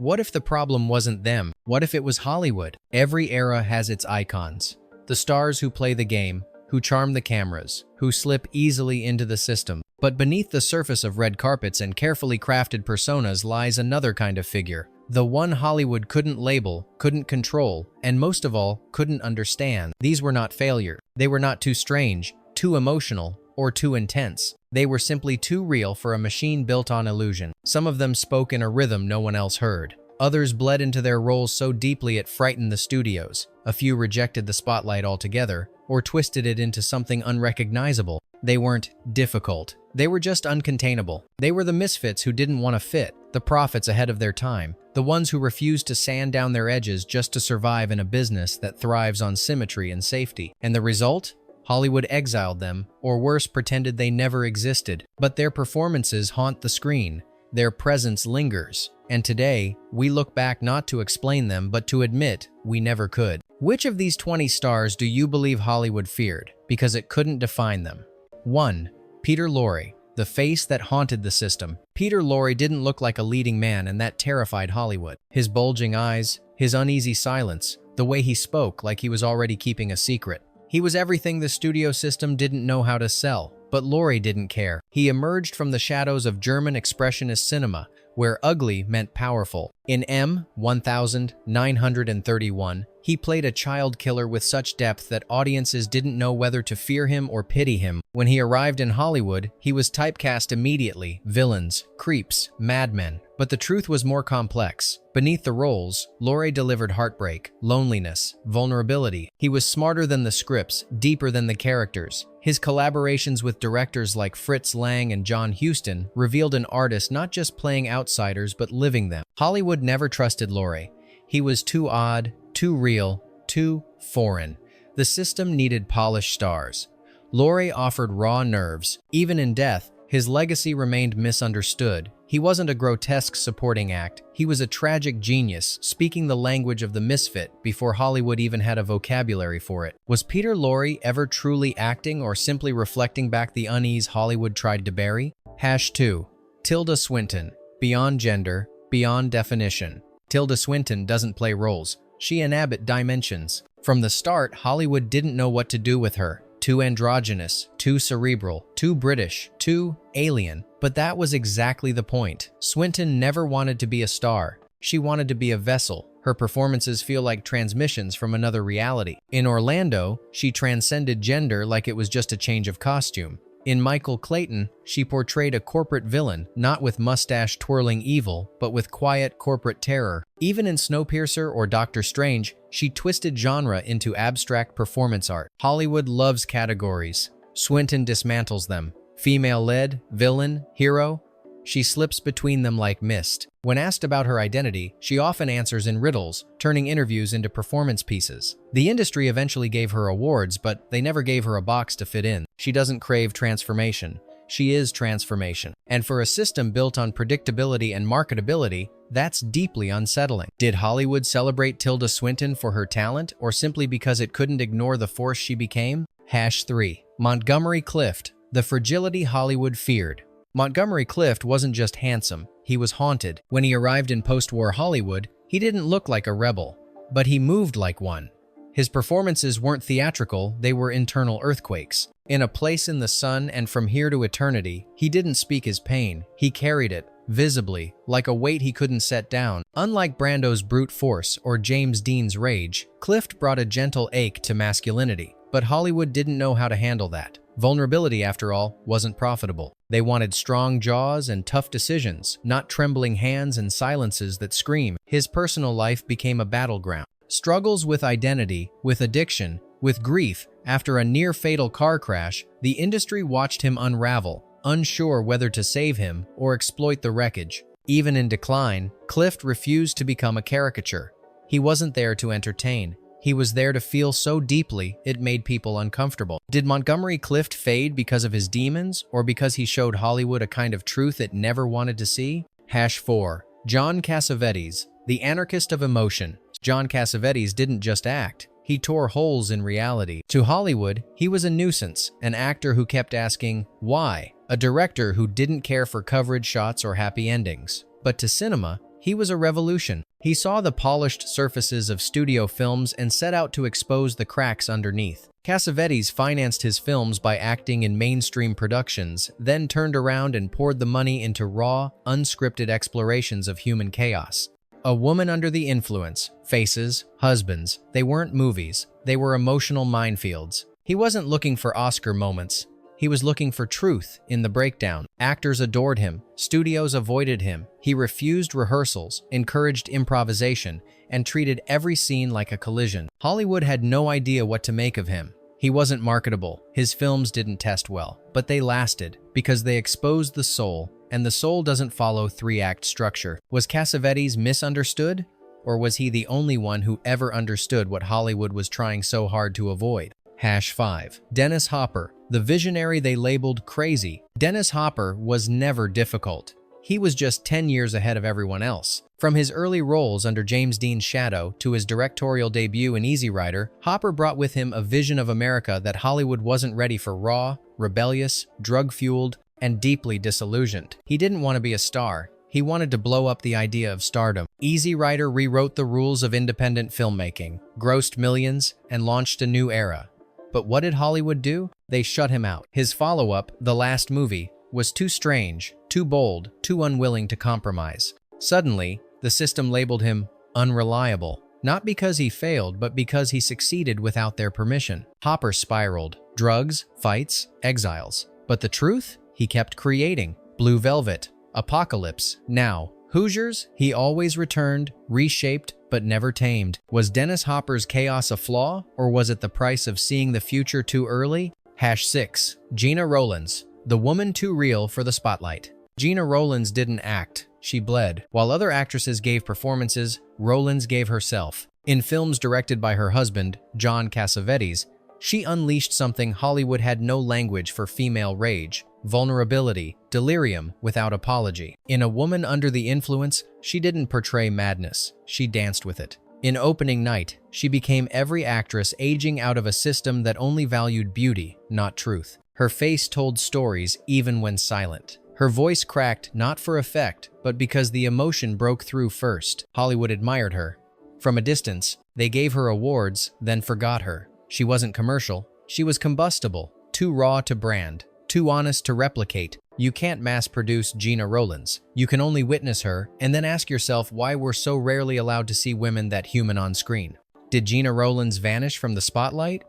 What if the problem wasn't them? What if it was Hollywood? Every era has its icons. The stars who play the game, who charm the cameras, who slip easily into the system. But beneath the surface of red carpets and carefully crafted personas lies another kind of figure. The one Hollywood couldn't label, couldn't control, and most of all, couldn't understand. These were not failure. They were not too strange, too emotional, or too intense. They were simply too real for a machine built on illusion. Some of them spoke in a rhythm no one else heard. Others bled into their roles so deeply it frightened the studios. A few rejected the spotlight altogether, or twisted it into something unrecognizable. They weren't difficult. They were just uncontainable. They were the misfits who didn't want to fit, the prophets ahead of their time, the ones who refused to sand down their edges just to survive in a business that thrives on symmetry and safety. And the result? Hollywood exiled them, or worse, pretended they never existed. But their performances haunt the screen. Their presence lingers. And today, we look back not to explain them, but to admit we never could. Which of these 20 stars do you believe Hollywood feared because it couldn't define them? 1. Peter Lorre, the face that haunted the system. Peter Lorre didn't look like a leading man, and that terrified Hollywood. His bulging eyes, his uneasy silence, the way he spoke like he was already keeping a secret. He was everything the studio system didn't know how to sell, but Lorre didn't care. He emerged from the shadows of German expressionist cinema, where ugly meant powerful. In M1931, he played a child killer with such depth that audiences didn't know whether to fear him or pity him. When he arrived in Hollywood, he was typecast immediately: villains, creeps, madmen. But the truth was more complex. Beneath the roles, Lorre delivered heartbreak, loneliness, vulnerability. He was smarter than the scripts, deeper than the characters. His collaborations with directors like Fritz Lang and John Huston revealed an artist not just playing outsiders but living them. Hollywood never trusted Lorre. He was too odd, too real, too foreign. The system needed polished stars. Lorre offered raw nerves. Even in death, his legacy remained misunderstood. He wasn't a grotesque supporting act. He was a tragic genius, speaking the language of the misfit before Hollywood even had a vocabulary for it. Was Peter Lorre ever truly acting or simply reflecting back the unease Hollywood tried to bury? #2. Tilda Swinton. Beyond gender, beyond definition. Tilda Swinton doesn't play roles. She inhabits dimensions. From the start, Hollywood didn't know what to do with her. Too androgynous, too cerebral, too British, too alien. But that was exactly the point. Swinton never wanted to be a star. She wanted to be a vessel. Her performances feel like transmissions from another reality. In Orlando, she transcended gender like it was just a change of costume. In Michael Clayton, she portrayed a corporate villain, not with mustache-twirling evil, but with quiet corporate terror. Even in Snowpiercer or Doctor Strange, she twisted genre into abstract performance art. Hollywood loves categories. Swinton dismantles them. Female-led, villain, hero. She slips between them like mist. When asked about her identity, she often answers in riddles, turning interviews into performance pieces. The industry eventually gave her awards, but they never gave her a box to fit in. She doesn't crave transformation. She is transformation. And for a system built on predictability and marketability, that's deeply unsettling. Did Hollywood celebrate Tilda Swinton for her talent, or simply because it couldn't ignore the force she became? #3. Montgomery Clift, the fragility Hollywood feared. Montgomery Clift wasn't just handsome, he was haunted. When he arrived in post-war Hollywood, he didn't look like a rebel, but he moved like one. His performances weren't theatrical, they were internal earthquakes. In A Place in the Sun and From Here to Eternity, he didn't speak his pain, he carried it, visibly, like a weight he couldn't set down. Unlike Brando's brute force or James Dean's rage, Clift brought a gentle ache to masculinity. But Hollywood didn't know how to handle that. Vulnerability, after all, wasn't profitable. They wanted strong jaws and tough decisions, not trembling hands and silences that scream. His personal life became a battleground. Struggles with identity, with addiction, with grief. After a near-fatal car crash, the industry watched him unravel, unsure whether to save him or exploit the wreckage. Even in decline, Clift refused to become a caricature. He wasn't there to entertain. He was there to feel so deeply it made people uncomfortable. Did Montgomery Clift fade because of his demons, or because he showed Hollywood a kind of truth it never wanted to see? #4. John Cassavetes, the anarchist of emotion. John Cassavetes didn't just act. He tore holes in reality. To Hollywood, he was a nuisance, an actor who kept asking, why? A director who didn't care for coverage shots or happy endings. But to cinema, He was a revolution. He saw the polished surfaces of studio films and set out to expose the cracks underneath. Cassavetes financed his films by acting in mainstream productions, then turned around and poured the money into raw, unscripted explorations of human chaos. A Woman Under the Influence, Faces, Husbands, they weren't movies, they were emotional minefields. He wasn't looking for Oscar moments. He was looking for truth in the breakdown. Actors adored him, studios avoided him. He refused rehearsals, encouraged improvisation, and treated every scene like a collision. Hollywood had no idea what to make of him. He wasn't marketable. His films didn't test well, but they lasted because they exposed the soul, and the soul doesn't follow three-act structure. Was Cassavetes misunderstood? Or was he the only one who ever understood what Hollywood was trying so hard to avoid? #5. Dennis Hopper, the visionary they labeled crazy. Dennis Hopper was never difficult. He was just 10 years ahead of everyone else. From his early roles under James Dean's shadow to his directorial debut in Easy Rider, Hopper brought with him a vision of America that Hollywood wasn't ready for: raw, rebellious, drug-fueled, and deeply disillusioned. He didn't want to be a star. He wanted to blow up the idea of stardom. Easy Rider rewrote the rules of independent filmmaking, grossed millions, and launched a new era. But what did Hollywood do? They shut him out. His follow-up, The Last Movie, was too strange, too bold, too unwilling to compromise. Suddenly, the system labeled him unreliable. Not because he failed, but because he succeeded without their permission. Hopper spiraled. Drugs, fights, exiles. But the truth? He kept creating. Blue Velvet, Apocalypse, Now, Hoosiers. He always returned, reshaped, but never tamed. Was Dennis Hopper's chaos a flaw, or was it the price of seeing the future too early? #6. Gena Rowlands, the woman too real for the spotlight. Gena Rowlands didn't act, she bled. While other actresses gave performances, Rowlands gave herself. In films directed by her husband, John Cassavetes, she unleashed something Hollywood had no language for: female rage, vulnerability, delirium without apology. In A Woman Under the Influence, she didn't portray madness, she danced with it. In Opening Night, she became every actress aging out of a system that only valued beauty, not truth. Her face told stories even when silent. Her voice cracked not for effect, but because the emotion broke through first. Hollywood admired her. From a distance, they gave her awards, then forgot her. She wasn't commercial, she was combustible, too raw to brand, too honest to replicate. You can't mass-produce Gena Rowlands. You can only witness her, and then ask yourself why we're so rarely allowed to see women that human on screen. Did Gena Rowlands vanish from the spotlight?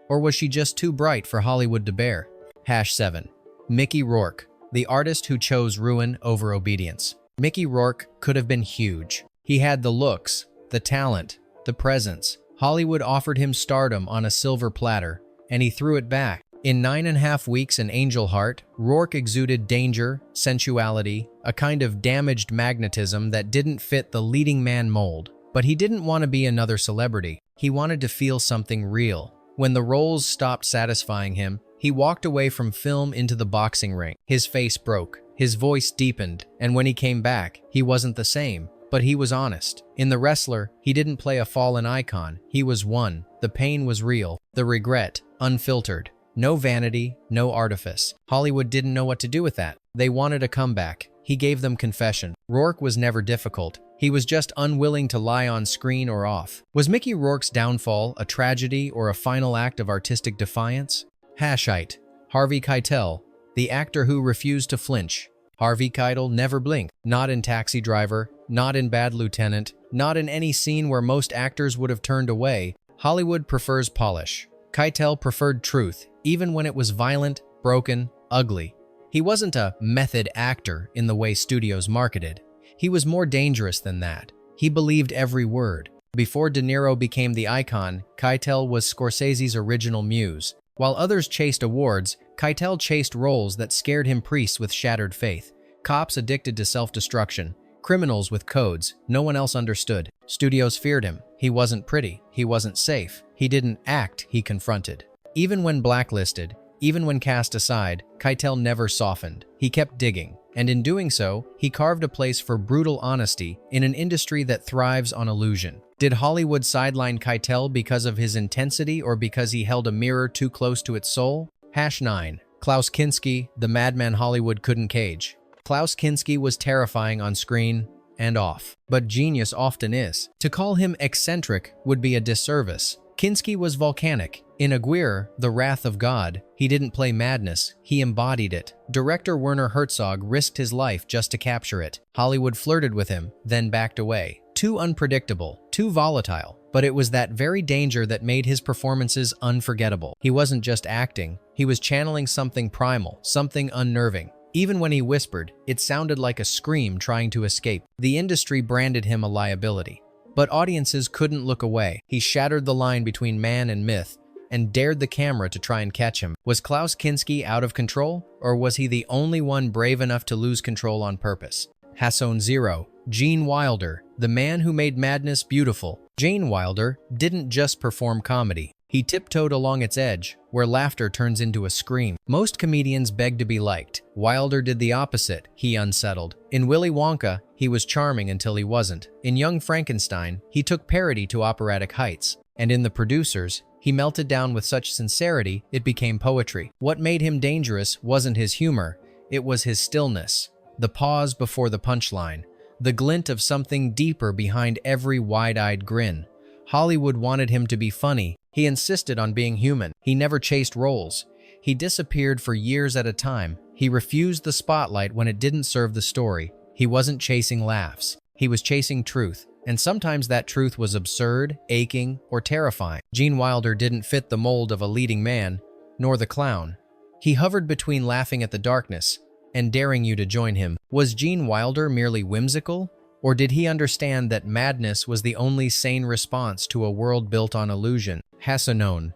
Or was she just too bright for Hollywood to bear? #7. Mickey Rourke, the artist who chose ruin over obedience. Mickey Rourke could have been huge. He had the looks, the talent, the presence. Hollywood offered him stardom on a silver platter, and he threw it back. In 9.5 Weeks and Angel Heart, Rourke exuded danger, sensuality, a kind of damaged magnetism that didn't fit the leading man mold. But he didn't want to be another celebrity. He wanted to feel something real. When the roles stopped satisfying him, he walked away from film into the boxing ring. His face broke, his voice deepened, and when he came back, he wasn't the same. But he was honest. In The Wrestler, he didn't play a fallen icon. He was one. The pain was real. The regret, unfiltered. No vanity, no artifice. Hollywood didn't know what to do with that. They wanted a comeback. He gave them confession. Rourke was never difficult. He was just unwilling to lie on screen or off. Was Mickey Rourke's downfall a tragedy or a final act of artistic defiance? #8. Harvey Keitel, the actor who refused to flinch. Harvey Keitel never blinked. Not in Taxi Driver, not in Bad Lieutenant, not in any scene where most actors would have turned away. Hollywood prefers polish. Keitel preferred truth, even when it was violent, broken, ugly. He wasn't a method actor in the way studios marketed. He was more dangerous than that. He believed every word. Before De Niro became the icon, Keitel was Scorsese's original muse. While others chased awards, Keitel chased roles that scared him: priests with shattered faith, cops addicted to self-destruction, criminals with codes no one else understood. Studios feared him. He wasn't pretty. He wasn't safe. He didn't act, he confronted. Even when blacklisted, even when cast aside, Keitel never softened. He kept digging, and in doing so, he carved a place for brutal honesty in an industry that thrives on illusion. Did Hollywood sideline Keitel because of his intensity or because he held a mirror too close to its soul? #9. Klaus Kinski, the madman Hollywood couldn't cage. Klaus Kinski was terrifying on screen, and off. But genius often is. To call him eccentric would be a disservice. Kinski was volcanic. In Aguirre, the wrath of God, he didn't play madness, he embodied it. Director Werner Herzog risked his life just to capture it. Hollywood flirted with him, then backed away. Too unpredictable, too volatile. But it was that very danger that made his performances unforgettable. He wasn't just acting, he was channeling something primal, something unnerving. Even when he whispered, it sounded like a scream trying to escape. The industry branded him a liability. But audiences couldn't look away. He shattered the line between man and myth and dared the camera to try and catch him. Was Klaus Kinski out of control, or was he the only one brave enough to lose control on purpose? Hasson 0. Gene Wilder, the man who made madness beautiful. Gene Wilder didn't just perform comedy. He tiptoed along its edge, where laughter turns into a scream. Most comedians beg to be liked. Wilder did the opposite. He unsettled. In Willy Wonka, he was charming until he wasn't. In Young Frankenstein, he took parody to operatic heights. And in The Producers, he melted down with such sincerity, it became poetry. What made him dangerous wasn't his humor, it was his stillness. The pause before the punchline. The glint of something deeper behind every wide-eyed grin. Hollywood wanted him to be funny. He insisted on being human. He never chased roles. He disappeared for years at a time. He refused the spotlight when it didn't serve the story. He wasn't chasing laughs. He was chasing truth. And sometimes that truth was absurd, aching, or terrifying. Gene Wilder didn't fit the mold of a leading man, nor the clown. He hovered between laughing at the darkness and daring you to join him. Was Gene Wilder merely whimsical? Or did he understand that madness was the only sane response to a world built on illusion? Hassanon.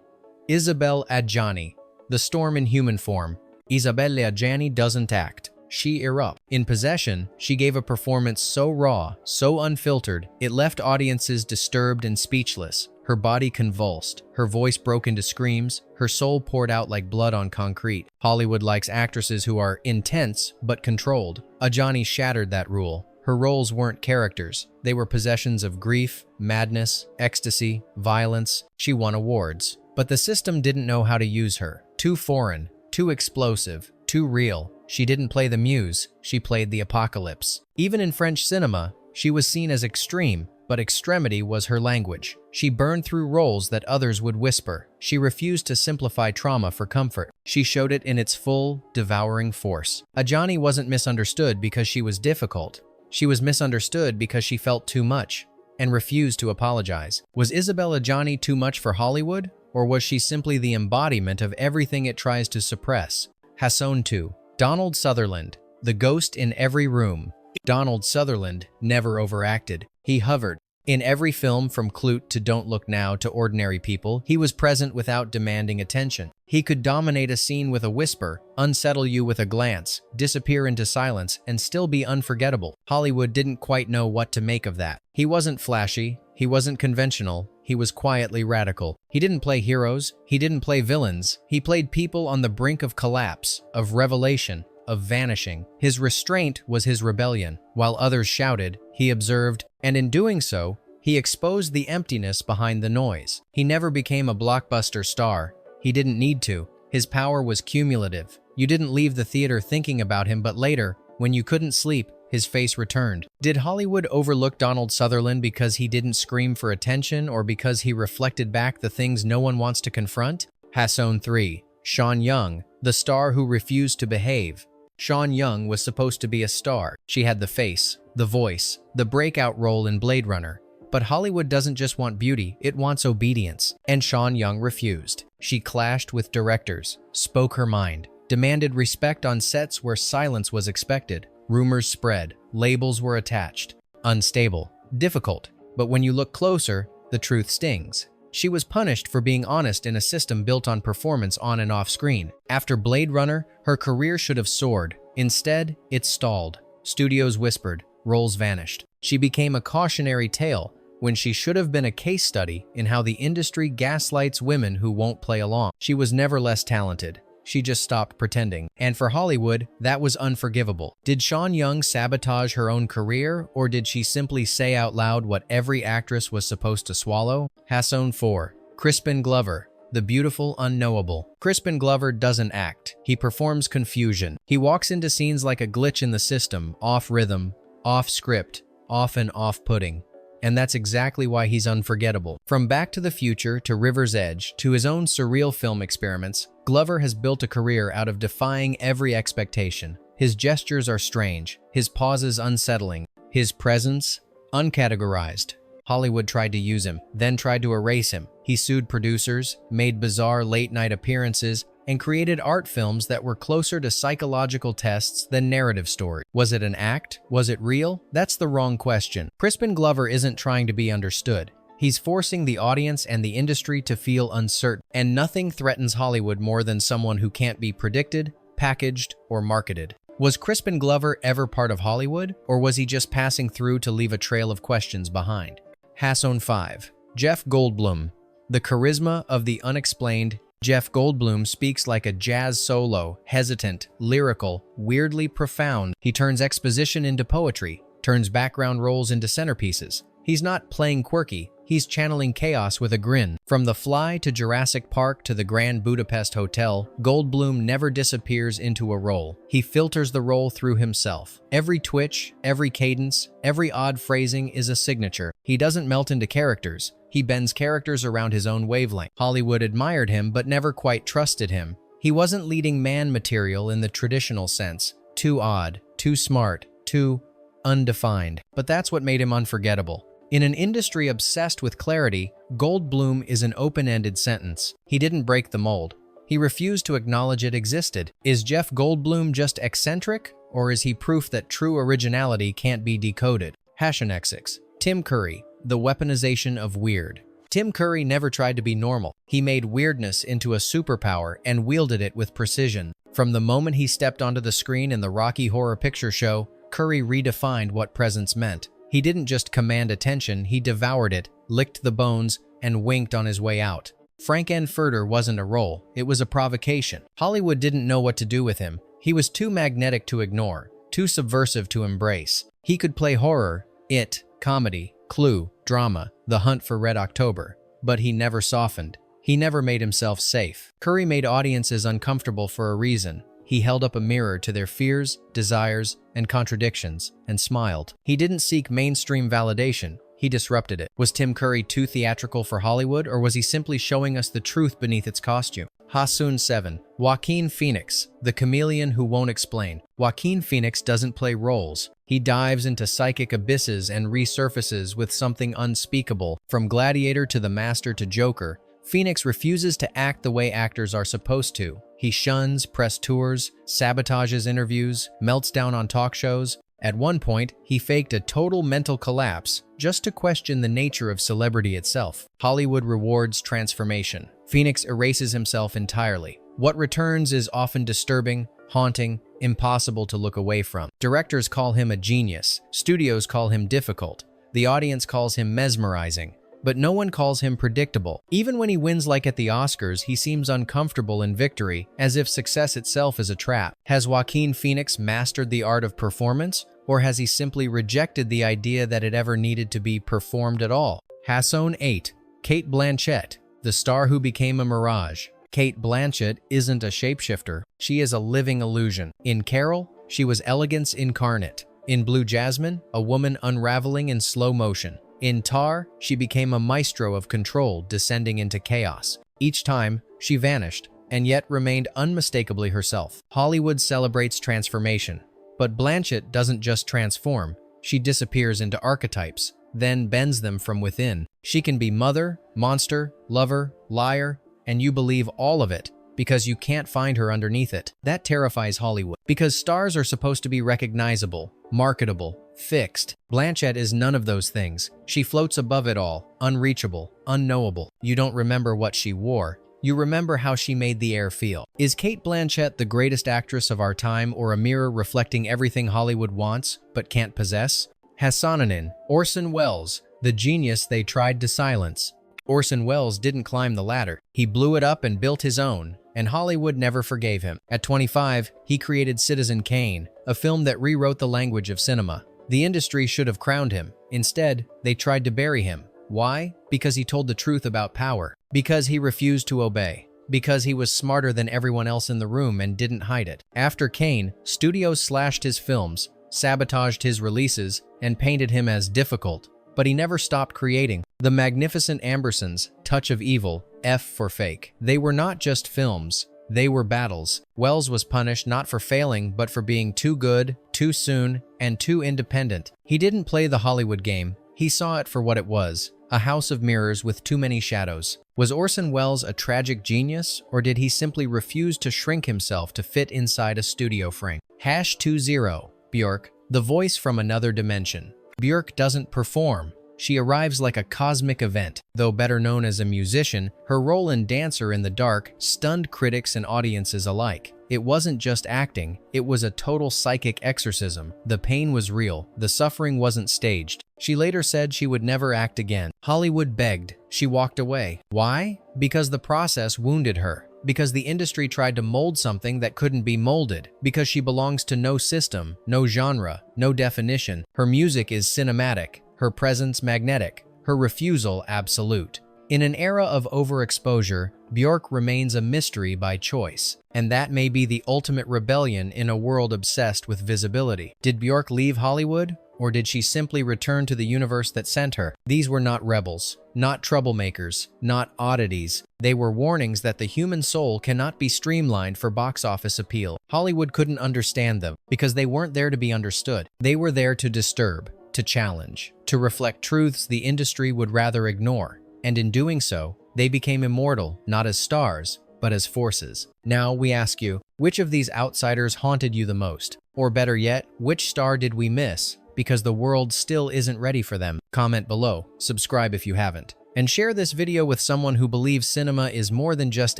Isabelle Adjani. The storm in human form. Isabelle Adjani doesn't act. She erupts. In Possession, she gave a performance so raw, so unfiltered, it left audiences disturbed and speechless. Her body convulsed, her voice broke into screams, her soul poured out like blood on concrete. Hollywood likes actresses who are intense but controlled. Adjani shattered that rule. Her roles weren't characters. They were possessions of grief, madness, ecstasy, violence. She won awards. But the system didn't know how to use her. Too foreign, too explosive, too real. She didn't play the muse, she played the apocalypse. Even in French cinema, she was seen as extreme, but extremity was her language. She burned through roles that others would whisper. She refused to simplify trauma for comfort. She showed it in its full, devouring force. Adjani wasn't misunderstood because she was difficult. She was misunderstood because she felt too much and refused to apologize. Was Isabelle Adjani too much for Hollywood? Or was she simply the embodiment of everything it tries to suppress? Hasson 2. Donald Sutherland. The ghost in every room. Donald Sutherland never overacted. He hovered. In every film from Clute to Don't Look Now to Ordinary People, he was present without demanding attention. He could dominate a scene with a whisper, unsettle you with a glance, disappear into silence, and still be unforgettable. Hollywood didn't quite know what to make of that. He wasn't flashy, he wasn't conventional, he was quietly radical. He didn't play heroes, he didn't play villains. He played people on the brink of collapse, of revelation, of vanishing. His restraint was his rebellion. While others shouted, he observed, and in doing so, he exposed the emptiness behind the noise. He never became a blockbuster star. He didn't need to. His power was cumulative. You didn't leave the theater thinking about him, but later, when you couldn't sleep, his face returned. Did Hollywood overlook Donald Sutherland because he didn't scream for attention or because he reflected back the things no one wants to confront? Hasson 3. Sean Young, the star who refused to behave. Sean Young was supposed to be a star. She had the face, the voice, the breakout role in Blade Runner. But Hollywood doesn't just want beauty, it wants obedience. And Sean Young refused. She clashed with directors, spoke her mind, demanded respect on sets where silence was expected. Rumors spread, labels were attached. Unstable, difficult. But when you look closer, the truth stings. She was punished for being honest in a system built on performance on and off screen. After Blade Runner, her career should have soared. Instead, it stalled. Studios whispered, roles vanished. She became a cautionary tale when she should have been a case study in how the industry gaslights women who won't play along. She was never less talented. She just stopped pretending. And for Hollywood, that was unforgivable. Did Sean Young sabotage her own career, or did she simply say out loud what every actress was supposed to swallow? Hasson 4. Crispin Glover. The beautiful unknowable. Crispin Glover doesn't act. He performs confusion. He walks into scenes like a glitch in the system, off rhythm, off script, often off-putting. And that's exactly why he's unforgettable. From Back to the Future to River's Edge to his own surreal film experiments, Glover has built a career out of defying every expectation. His gestures are strange, his pauses unsettling, his presence uncategorized. Hollywood tried to use him, then tried to erase him. He sued producers, made bizarre late-night appearances, and created art films that were closer to psychological tests than narrative stories. Was it an act? Was it real? That's the wrong question. Crispin Glover isn't trying to be understood. He's forcing the audience and the industry to feel uncertain. And nothing threatens Hollywood more than someone who can't be predicted, packaged, or marketed. Was Crispin Glover ever part of Hollywood, or was he just passing through to leave a trail of questions behind? Hasson 5. Jeff Goldblum. The charisma of the unexplained. Jeff Goldblum speaks like a jazz solo, hesitant, lyrical, weirdly profound. He turns exposition into poetry, turns background roles into centerpieces. He's not playing quirky, he's channeling chaos with a grin. From The Fly to Jurassic Park to the Grand Budapest Hotel, Goldblum never disappears into a role. He filters the role through himself. Every twitch, every cadence, every odd phrasing is a signature. He doesn't melt into characters. He bends characters around his own wavelength. Hollywood admired him but never quite trusted him. He wasn't leading man material in the traditional sense. Too odd, too smart, too undefined. But that's what made him unforgettable. In an industry obsessed with clarity, Goldblum is an open-ended sentence. He didn't break the mold. He refused to acknowledge it existed. Is Jeff Goldblum just eccentric, or is he proof that true originality can't be decoded? #6. Tim Curry. The weaponization of weird. Tim Curry never tried to be normal. He made weirdness into a superpower and wielded it with precision. From the moment he stepped onto the screen in the Rocky Horror Picture Show, Curry redefined what presence meant. He didn't just command attention, he devoured it, licked the bones, and winked on his way out. Frank-N-Furter wasn't a role, it was a provocation. Hollywood didn't know what to do with him. He was too magnetic to ignore, too subversive to embrace. He could play horror, It, comedy, Clue, drama, The Hunt for Red October, but he never softened. He never made himself safe. Curry made audiences uncomfortable for a reason. He held up a mirror to their fears, desires, and contradictions, and smiled. He didn't seek mainstream validation, he disrupted it. Was Tim Curry too theatrical for Hollywood, or was he simply showing us the truth beneath its costume? Hasson 7. Joaquin Phoenix, the chameleon who won't explain. Joaquin Phoenix doesn't play roles. He dives into psychic abysses and resurfaces with something unspeakable. From Gladiator to The Master to Joker, Phoenix refuses to act the way actors are supposed to. He shuns press tours, sabotages interviews, melts down on talk shows. At one point, he faked a total mental collapse just to question the nature of celebrity itself. Hollywood rewards transformation. Phoenix erases himself entirely. What returns is often disturbing, haunting, impossible to look away from. Directors call him a genius. Studios call him difficult. The audience calls him mesmerizing. But no one calls him predictable. Even when he wins like at the Oscars, he seems uncomfortable in victory, as if success itself is a trap. Has Joaquin Phoenix mastered the art of performance, or has he simply rejected the idea that it ever needed to be performed at all? Hasson 8. Cate Blanchett, the star who became a mirage. Cate Blanchett isn't a shapeshifter, she is a living illusion. In Carol, she was elegance incarnate. In Blue Jasmine, a woman unraveling in slow motion. In Tar, she became a maestro of control descending into chaos. Each time, she vanished, and yet remained unmistakably herself. Hollywood celebrates transformation, but Blanchett doesn't just transform, she disappears into archetypes, then bends them from within. She can be mother, monster, lover, liar, and you believe all of it because you can't find her underneath it. That terrifies Hollywood, because stars are supposed to be recognizable, marketable, fixed. Blanchett is none of those things. She floats above it all, unreachable, unknowable. You don't remember what she wore. You remember how she made the air feel. Is Cate Blanchett the greatest actress of our time, or a mirror reflecting everything Hollywood wants but can't possess? Hasson. Orson Welles, the genius they tried to silence. Orson Welles didn't climb the ladder. He blew it up and built his own, and Hollywood never forgave him. At 25, he created Citizen Kane, a film that rewrote the language of cinema. The industry should have crowned him. Instead, they tried to bury him. Why? Because he told the truth about power. Because he refused to obey. Because he was smarter than everyone else in the room and didn't hide it. After Kane, studios slashed his films, sabotaged his releases, and painted him as difficult. But he never stopped creating. The Magnificent Ambersons, Touch of Evil, F for Fake. They were not just films, they were battles. Wells was punished not for failing, but for being too good, too soon, and too independent. He didn't play the Hollywood game. He saw it for what it was, a house of mirrors with too many shadows. Was Orson Welles a tragic genius, or did he simply refuse to shrink himself to fit inside a studio frame? #20. Björk, the voice from another dimension. Björk doesn't perform. She arrives like a cosmic event. Though better known as a musician, her role in Dancer in the Dark stunned critics and audiences alike. It wasn't just acting, it was a total psychic exorcism. The pain was real, the suffering wasn't staged. She later said she would never act again. Hollywood begged. She walked away. Why? Because the process wounded her. Because the industry tried to mold something that couldn't be molded. Because she belongs to no system, no genre, no definition. Her music is cinematic, her presence magnetic, her refusal absolute. In an era of overexposure, Björk remains a mystery by choice. And that may be the ultimate rebellion in a world obsessed with visibility. Did Björk leave Hollywood? Or did she simply return to the universe that sent her? These were not rebels, not troublemakers, not oddities. They were warnings that the human soul cannot be streamlined for box office appeal. Hollywood couldn't understand them because they weren't there to be understood. They were there to disturb, to challenge, to reflect truths the industry would rather ignore. And in doing so, they became immortal, not as stars, but as forces. Now we ask you, which of these outsiders haunted you the most? Or better yet, which star did we miss because the world still isn't ready for them? Comment below, subscribe if you haven't, and share this video with someone who believes cinema is more than just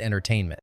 entertainment.